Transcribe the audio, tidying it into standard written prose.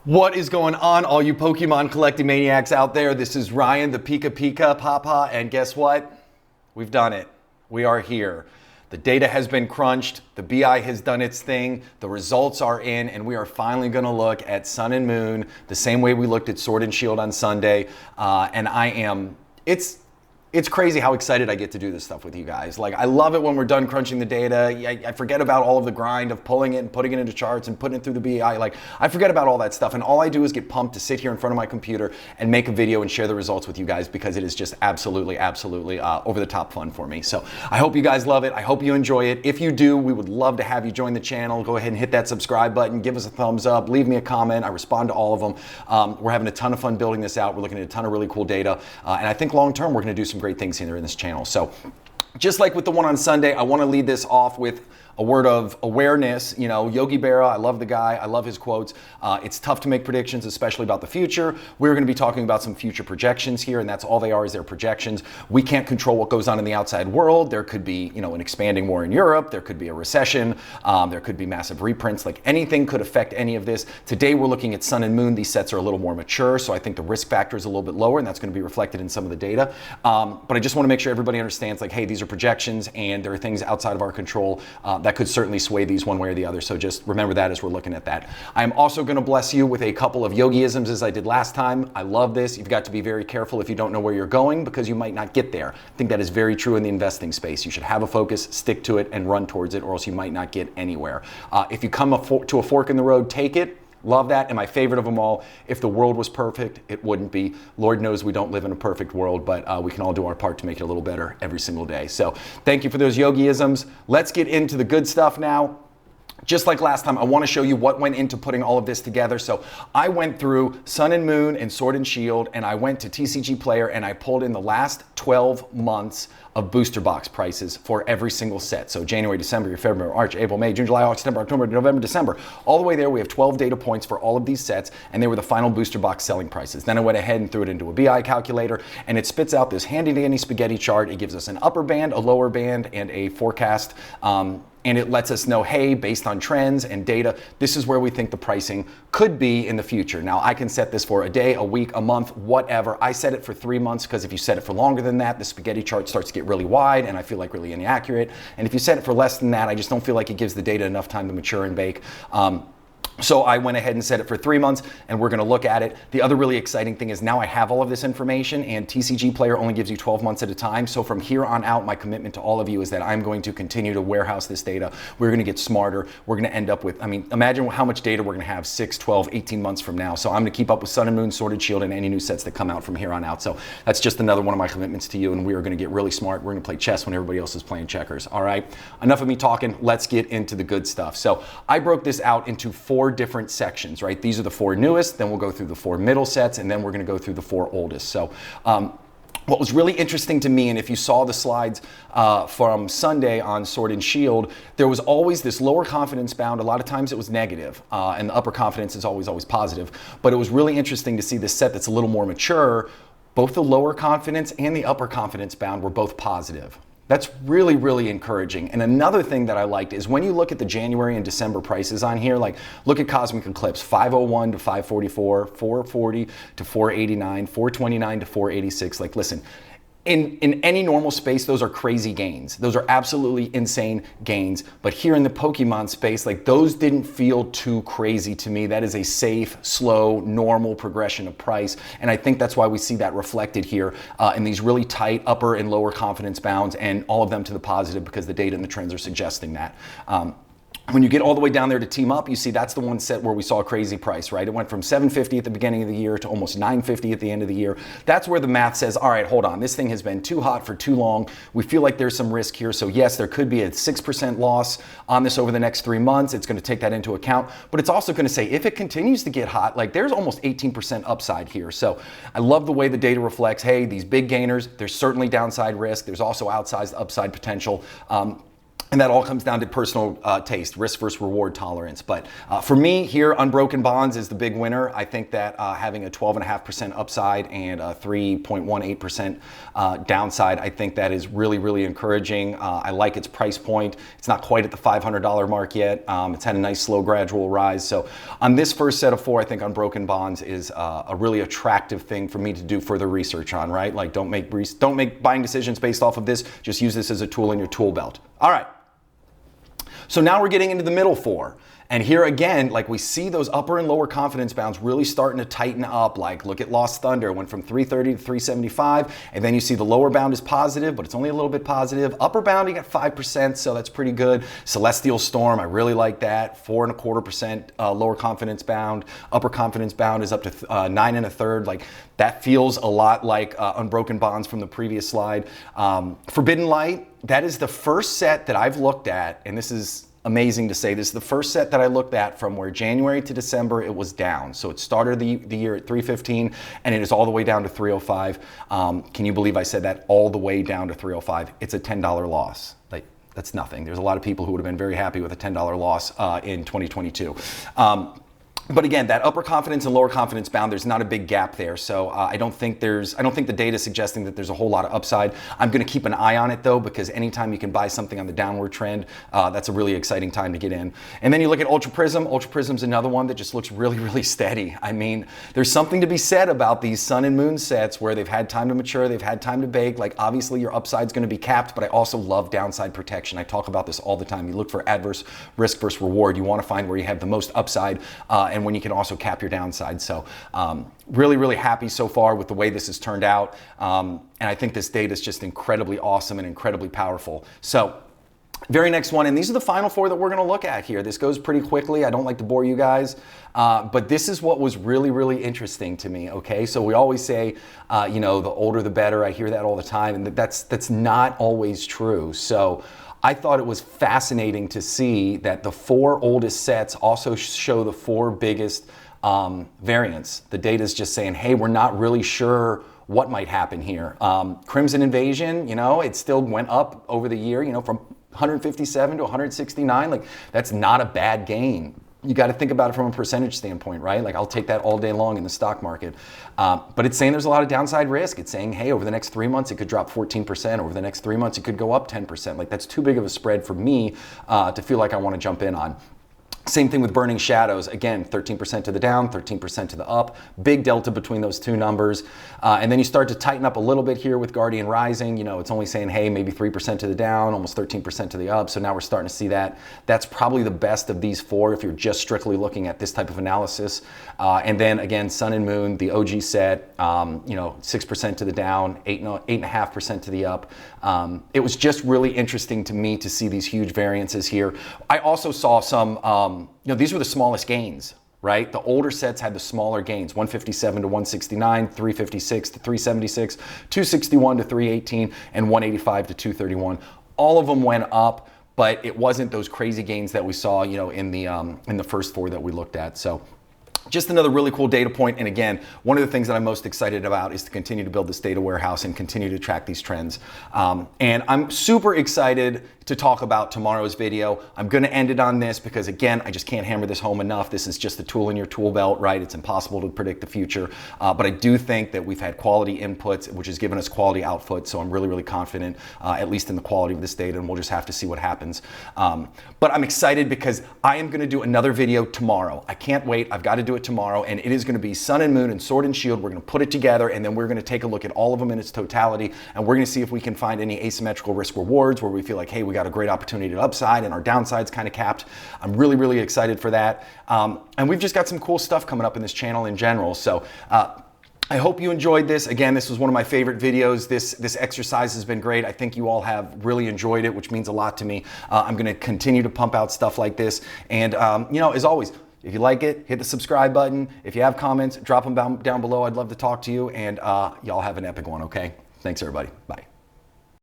What is going on, all you Pokemon collecting maniacs out there? This is Ryan, the PikiPikaPapa, and guess what? We've done it. We are here. The data has been crunched, the BI has done its thing, the results are in, and we are finally going to look at Sun and Moon the same way we looked at Sword and Shield on Sunday. It's crazy how excited I get to do this stuff with you guys. Like, I love it when we're done crunching the data. I forget about all of the grind of pulling it and putting it into charts and putting it through the BI. Like, I forget about all that stuff, and all I do is get pumped to sit here in front of my computer and make a video and share the results with you guys because it is just absolutely over the top fun for me. So I hope you guys love it. I hope you enjoy it. If you do, we would love to have you join the channel. Go ahead and hit that subscribe button. Give us a thumbs up. Leave me a comment. I respond to all of them. We're having a ton of fun building this out. We're looking at a ton of really cool data, and I think long term we're going to do some great things here in this channel. So just like with the one on Sunday, I want to lead this off with a word of awareness. You know, Yogi Berra, I love the guy. I love his quotes. It's tough to make predictions, especially about the future. We're going to be talking about some future projections here, and that's all they are, is their projections. We can't control what goes on in the outside world. There could be, you know, an expanding war in Europe. There could be a recession. There could be massive reprints. Like, anything could affect any of this. Today, we're looking at Sun and Moon. These sets are a little more mature, so I think the risk factor is a little bit lower, and that's going to be reflected in some of the data. But I just want to make sure everybody understands, like, hey, these are projections, and there are things outside of our control that could certainly sway these one way or the other. So just remember that as we're looking at that. I am also going to bless you with a couple of yogiisms as I did last time. I love this. You've got to be very careful if you don't know where you're going, because you might not get there. I think that is very true in the investing space. You should have a focus, stick to it, and run towards it, or else you might not get anywhere. If you come to a fork in the road, take it. Love that. And my favorite of them all, if the world was perfect, it wouldn't be. Lord knows we don't live in a perfect world, but we can all do our part to make it a little better every single day. So thank you for those yogiisms. Let's get into the good stuff now. Just like last time, I want to show you what went into putting all of this together. So I went through Sun and Moon and Sword and Shield, and I went to TCG Player, and I pulled in the last 12 months of booster box prices for every single set. So January, December, February, March, April, May, June, July, August, September, October, November, December. All the way there, we have 12 data points for all of these sets, and they were the final booster box selling prices. Then I went ahead and threw it into a BI calculator, and it spits out this handy-dandy spaghetti chart. It gives us an upper band, a lower band, and a forecast. And it lets us know, hey, based on trends and data, this is where we think the pricing could be in the future. Now, I can set this for a day, a week, a month, whatever. I set it for 3 months, because if you set it for longer than that, the spaghetti chart starts to get really wide, and I feel like really inaccurate. And if you set it for less than that, I just don't feel like it gives the data enough time to mature and bake. So I went ahead and set it for 3 months, and we're going to look at it. The other really exciting thing is now I have all of this information, and TCG Player only gives you 12 months at a time. So from here on out, my commitment to all of you is that I'm going to continue to warehouse this data. We're going to get smarter. We're going to end up with, I mean, imagine how much data we're going to have 6, 12, 18 months from now. So I'm going to keep up with Sun and Moon, Sword and Shield, and any new sets that come out from here on out. So that's just another one of my commitments to you, and we are going to get really smart. We're going to play chess when everybody else is playing checkers. All right, enough of me talking. Let's get into the good stuff. So I broke this out into 4 different sections. Right? These are the 4 newest, then we'll go through the 4 middle sets, and then we're going to go through the 4 oldest. So what was really interesting to me, and if you saw the slides from Sunday on Sword and Shield, there was always this lower confidence bound. A lot of times it was negative, and the upper confidence is always positive. But it was really interesting to see this set that's a little more mature. Both the lower confidence and the upper confidence bound were both positive. That's really, really encouraging. And another thing that I liked is when you look at the January and December prices on here, like look at Cosmic Eclipse, 501 to 544, 440 to 489, 429 to 486. Like, listen, in any normal space, those are crazy gains. Those are absolutely insane gains. But here in the Pokemon space, like, those didn't feel too crazy to me. That is a safe, slow, normal progression of price. And I think that's why we see that reflected here in these really tight upper and lower confidence bounds, and all of them to the positive, because the data and the trends are suggesting that. When you get all the way down there to Team Up, you see that's the one set where we saw a crazy price, right? It went from $750 at the beginning of the year to almost $950 at the end of the year. That's where the math says, all right, hold on, this thing has been too hot for too long. We feel like there's some risk here. So yes, there could be a 6% loss on this over the next 3 months. It's going to take that into account. But it's also going to say, if it continues to get hot, like, there's almost 18% upside here. So I love the way the data reflects, hey, these big gainers, there's certainly downside risk. There's also outsized upside potential. And that all comes down to personal taste, risk versus reward tolerance. But for me here, Unbroken Bonds is the big winner. I think that having a 12.5% upside and a 3.18% downside, I think that is really, really encouraging. I like its price point. It's not quite at the $500 mark yet. It's had a nice slow gradual rise. So on this first set of 4, I think Unbroken Bonds is a really attractive thing for me to do further research on, right? Like don't make buying decisions based off of this. Just use this as a tool in your tool belt. All right. So now we're getting into the middle 4. And here again, like we see those upper and lower confidence bounds really starting to tighten up. Like look at Lost Thunder, went from 330 to 375. And then you see the lower bound is positive, but it's only a little bit positive. Upper bound, you got 5%, so that's pretty good. Celestial Storm, I really like that. 4.25% lower confidence bound. Upper confidence bound is up to 9 1/3. Like that feels a lot like Unbroken Bonds from the previous slide. Forbidden Light, that is the first set that I've looked at, and this is amazing to say. This is the first set that I looked at from where January to December it was down. So it started the year at 315 and it is all the way down to 305. Can you believe I said that? All the way down to 305. It's a $10 loss. Like that's nothing. There's a lot of people who would have been very happy with a $10 loss in 2022. But again, that upper confidence and lower confidence bound, there's not a big gap there. So I don't think the data is suggesting that there's a whole lot of upside. I'm going to keep an eye on it though, because anytime you can buy something on the downward trend, that's a really exciting time to get in. And then you look at Ultra Prism. Ultra Prism's another one that just looks really, really steady. I mean, there's something to be said about these sun and moon sets where they've had time to mature, they've had time to bake. Like obviously your upside's going to be capped, but I also love downside protection. I talk about this all the time. You look for adverse risk versus reward. You want to find where you have the most upside, and when you can also cap your downside. So really, really happy so far with the way this has turned out. And I think this data is just incredibly awesome and incredibly powerful. So very next one, and these are the final 4 that we're going to look at here. This goes pretty quickly. I don't like to bore you guys, but this is what was really, really interesting to me, okay? So we always say, you know, the older the better. I hear that all the time, and that's not always true. So I thought it was fascinating to see that the 4 oldest sets also show the 4 biggest variants. The data is just saying, hey, we're not really sure what might happen here. Crimson Invasion, you know, it still went up over the year, you know, from 157 to 169. Like, that's not a bad gain. You got to think about it from a percentage standpoint, right? Like I'll take that all day long in the stock market. But it's saying there's a lot of downside risk. It's saying, hey, over the next 3 months, it could drop 14%. Over the next 3 months, it could go up 10%. Like that's too big of a spread for me to feel like I want to jump in on. Same thing with Burning Shadows. Again, 13% to the down, 13% to the up. Big delta between those 2 numbers. And then you start to tighten up a little bit here with Guardian Rising. You know, it's only saying, hey, maybe 3% to the down, almost 13% to the up. So now we're starting to see that. That's probably the best of these 4 if you're just strictly looking at this type of analysis. And then again, Sun and Moon, the OG set, you know, 6% to the down, 8.5% to the up. It was just really interesting to me to see these huge variances here. I also saw some, you know, these were the smallest gains, right? The older sets had the smaller gains, 157 to 169, 356 to 376, 261 to 318, and 185 to 231. All of them went up, but it wasn't those crazy gains that we saw, you know, in the first 4 that we looked at. So just another really cool data point. And again, one of the things that I'm most excited about is to continue to build this data warehouse and continue to track these trends. And I'm super excited to talk about tomorrow's video. I'm going to end it on this because again, I just can't hammer this home enough. This is just a tool in your tool belt, right? It's impossible to predict the future. But I do think that we've had quality inputs, which has given us quality output. So I'm really, really confident, at least in the quality of this data, and we'll just have to see what happens. But I'm excited because I am going to do another video tomorrow. I can't wait. I've got to do it tomorrow, and it is going to be Sun and Moon and Sword and Shield. We're going to put it together, and then we're going to take a look at all of them in its totality, and we're going to see if we can find any asymmetrical risk rewards where we feel like, hey, we got a great opportunity to upside and our downside's kind of capped. I'm really, really excited for that. And we've just got some cool stuff coming up in this channel in general. So I hope you enjoyed this. Again, this was one of my favorite videos. This exercise has been great. I think you all have really enjoyed it, which means a lot to me. I'm going to continue to pump out stuff like this. And, you know, as always, if you like it, hit the subscribe button. If you have comments, drop them down below. I'd love to talk to you. And y'all have an epic one, okay? Thanks, everybody. Bye.